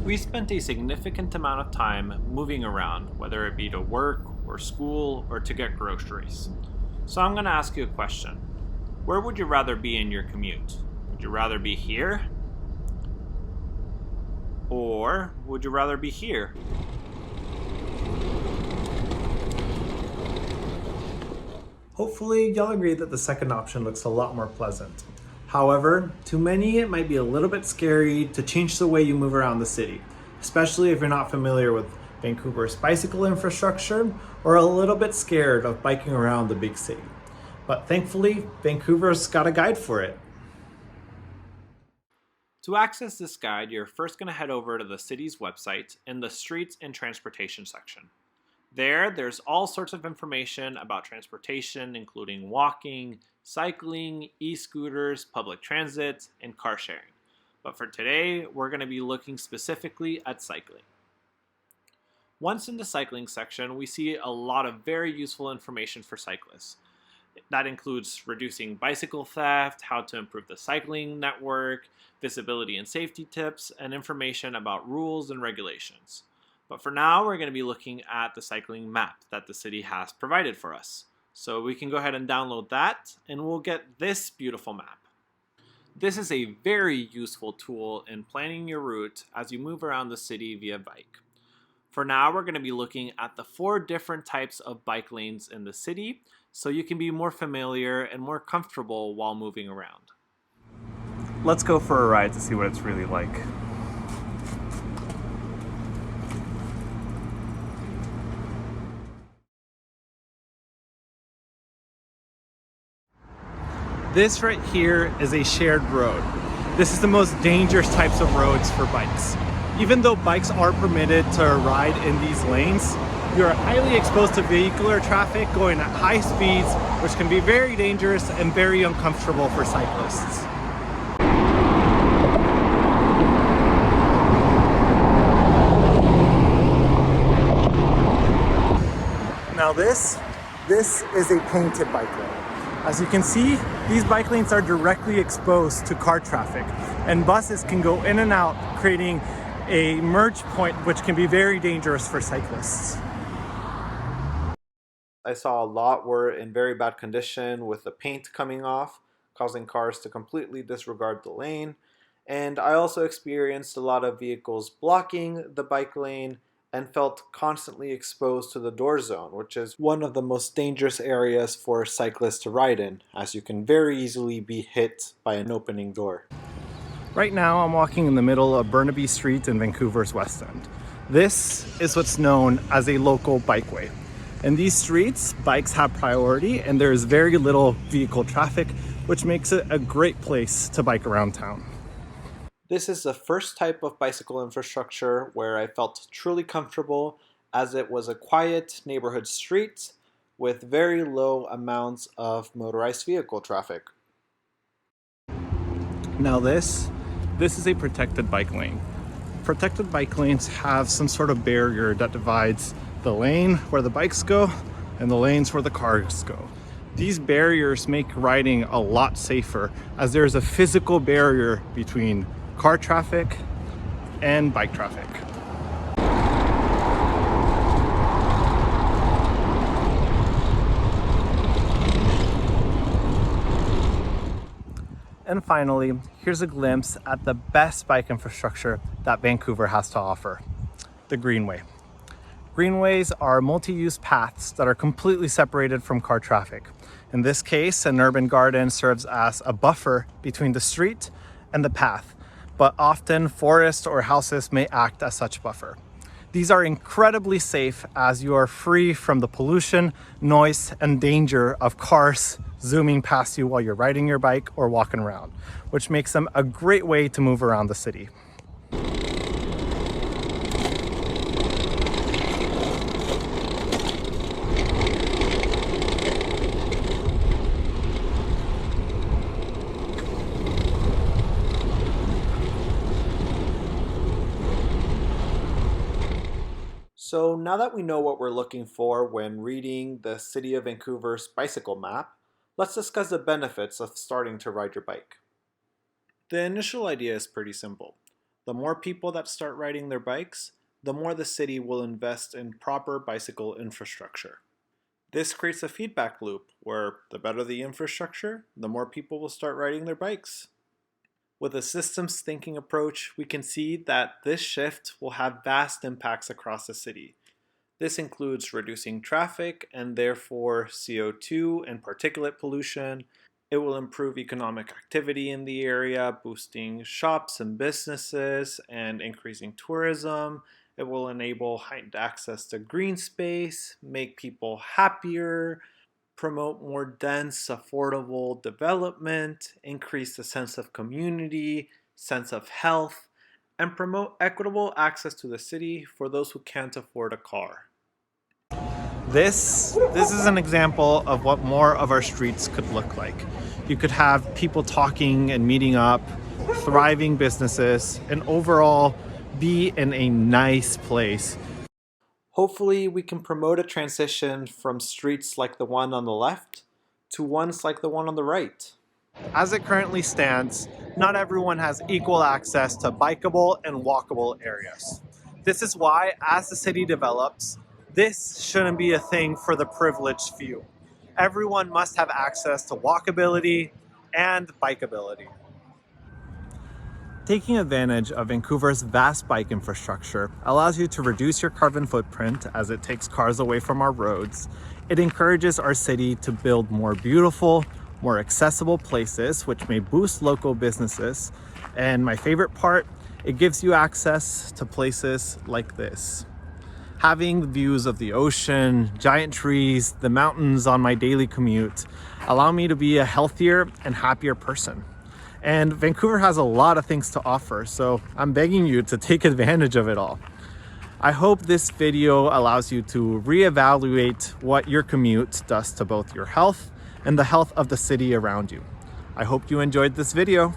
We spent a significant amount of time moving around, whether it be to work or school or to get groceries. So I'm going to ask you a question. Where would you rather be in your commute? Would you rather be here? Or would you rather be here? Hopefully, y'all agree that the second option looks a lot more pleasant. However, to many, it might be a little bit scary to change the way you move around the city, especially if you're not familiar with Vancouver's bicycle infrastructure or a little bit scared of biking around the big city. But thankfully, Vancouver's got a guide for it. To access this guide, you're first going to head over to the city's website in the Streets and Transportation section. There's all sorts of information about transportation, including walking, cycling, e-scooters, public transit, and car sharing. But for today, we're going to be looking specifically at cycling. Once in the cycling section, we see a lot of very useful information for cyclists. That includes reducing bicycle theft, how to improve the cycling network, visibility and safety tips, and information about rules and regulations. But for now, we're going to be looking at the cycling map that the city has provided for us. So we can go ahead and download that, and we'll get this beautiful map. This is a very useful tool in planning your route as you move around the city via bike. For now, we're going to be looking at the 4 different types of bike lanes in the city, so you can be more familiar and more comfortable while moving around. Let's go for a ride to see what it's really like. This right here is a shared road. This is the most dangerous types of roads for bikes. Even though bikes are permitted to ride in these lanes, you're highly exposed to vehicular traffic going at high speeds, which can be very dangerous and very uncomfortable for cyclists. Now this is a painted bike lane. As you can see, these bike lanes are directly exposed to car traffic, and buses can go in and out, creating a merge point which can be very dangerous for cyclists. I saw a lot were in very bad condition with the paint coming off, causing cars to completely disregard the lane. And I also experienced a lot of vehicles blocking the bike lane and felt constantly exposed to the door zone, which is one of the most dangerous areas for cyclists to ride in, as you can very easily be hit by an opening door. Right now, I'm walking in the middle of Burnaby Street in Vancouver's West End. This is what's known as a local bikeway. In these streets, bikes have priority and there is very little vehicle traffic, which makes it a great place to bike around town. This is the first type of bicycle infrastructure where I felt truly comfortable, as it was a quiet neighborhood street with very low amounts of motorized vehicle traffic. Now this is a protected bike lane. Protected bike lanes have some sort of barrier that divides the lane where the bikes go and the lanes where the cars go. These barriers make riding a lot safer, as there's a physical barrier between car traffic and bike traffic. And finally, here's a glimpse at the best bike infrastructure that Vancouver has to offer, the Greenway. Greenways are multi-use paths that are completely separated from car traffic. In this case, an urban garden serves as a buffer between the street and the path, but often forests or houses may act as such buffer. These are incredibly safe, as you are free from the pollution, noise, and danger of cars zooming past you while you're riding your bike or walking around, which makes them a great way to move around the city. So now that we know what we're looking for when reading the City of Vancouver's bicycle map, let's discuss the benefits of starting to ride your bike. The initial idea is pretty simple. The more people that start riding their bikes, the more the city will invest in proper bicycle infrastructure. This creates a feedback loop where the better the infrastructure, the more people will start riding their bikes. With a systems thinking approach, we can see that this shift will have vast impacts across the city. This includes reducing traffic and therefore CO2 and particulate pollution. It will improve economic activity in the area, boosting shops and businesses and increasing tourism. It will enable heightened access to green space, make people happier, promote more dense, affordable development, increase the sense of community, sense of health, and promote equitable access to the city for those who can't afford a car. This is an example of what more of our streets could look like. You could have people talking and meeting up, thriving businesses, and overall be in a nice place. Hopefully we can promote a transition from streets like the one on the left to ones like the one on the right. As it currently stands, not everyone has equal access to bikeable and walkable areas. This is why, as the city develops, this shouldn't be a thing for the privileged few. Everyone must have access to walkability and bikeability. Taking advantage of Vancouver's vast bike infrastructure allows you to reduce your carbon footprint as it takes cars away from our roads. It encourages our city to build more beautiful, more accessible places, which may boost local businesses. And my favorite part, it gives you access to places like this. Having the views of the ocean, giant trees, the mountains on my daily commute allow me to be a healthier and happier person. And Vancouver has a lot of things to offer, so I'm begging you to take advantage of it all. I hope this video allows you to reevaluate what your commute does to both your health and the health of the city around you. I hope you enjoyed this video.